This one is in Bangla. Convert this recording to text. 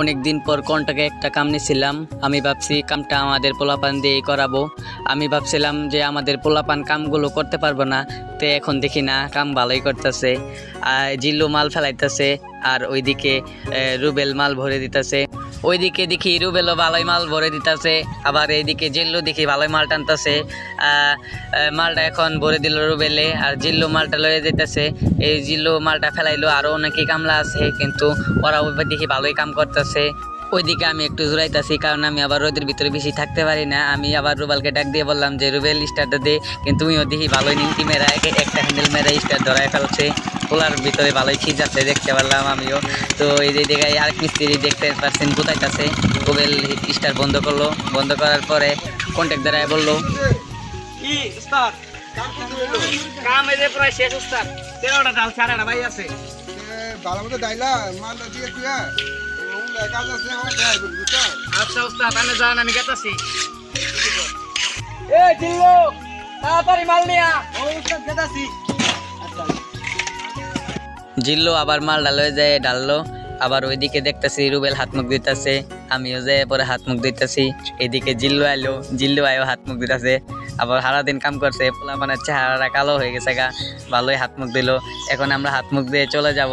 অনেক দিন পর কন্টাকে একটা কাম নিছিলাম। আমি ভাবছি কামটা আমাদের পোলাপান দিয়েই করাবো। আমি ভাবছিলাম যে আমাদের পোলাপান কামগুলো করতে পারবো না, তো এখন দেখি না কাম ভালোই করতেছে। জিল্লু মাল ফেলাইতেছে আর ওইদিকে রুবেল মাল ভরে দিতেছে। ওইদিকে দেখি রুবেলও ভালোই মাল ভরে দিতেছে, আবার এইদিকে জিল্লু দেখি ভালোই মাল টানতেছে। মালটা এখন ভরে দিল রুবেলে, আর জিল্লু মালটা লয়ে যেতেছে। এই জিল্লু মালটা ফেলাইলো, আরও অনেকেই কামলা আছে, কিন্তু ওরা ওই দেখি ভালোই কাম করতেছে। ওইদিকে আমি একটু জোরাইতেছি, কারণ আমি আবার রোদের ভিতরে বেশি থাকতে পারি না। আমি আবার রুবেলকে ডাক দিয়ে বললাম যে রুবেল স্টারটা দে, কিন্তু তুমিও দেখি ভালোই নিমকি মেরা একটা হ্যান্ডেল মেরা স্টার ধরায় ফেলছে। পোলার ভিতরে ভালোই খিজ আছে দেখতে পারলাম আমিও। তো এই যে জায়গায় আরেক মিস্ত্রি দেখতে পাচ্ছেন কোথাইতেছে। রুবেল স্টার বন্ধ করলো, বন্ধ করার পরে কন্ট্যাক্ট দ্বারায় বললো কাম এই যে প্রায় শেষ উস্তাদ, 13টা ডাল 4টা ভাই আছে। ভালো মতো দাইলা মালটা দিয়ে তুই কাজ আছে আমার দেয় বলি বুঝছো। আচ্ছা উস্তাদ, আমি যান, আমি গেতাছি। এ জিল্লু, তাড়াতাড়ি মাল নিয়া। ও উস্তাদ গেতাছি। আচ্ছা জিল্লু আবার মাল ডালয়ে যায় ডাললো। আবার ওইদিকে দেখতেছি রুবেল হাত মুখ দিতেছে, আমিও যে পরে হাত মুখ দিতেছি। এদিকে জিল্লু আইলো, জিল্লু আয়ও হাত মুখ দিতেছে। আবার সারাদিন কাম করছে, পোলাপানের চেহারাটা কালো হয়ে গেছে গা, ভালোই হাত মুখ দিল। এখন আমরা হাত মুখ দিয়ে চলে যাব।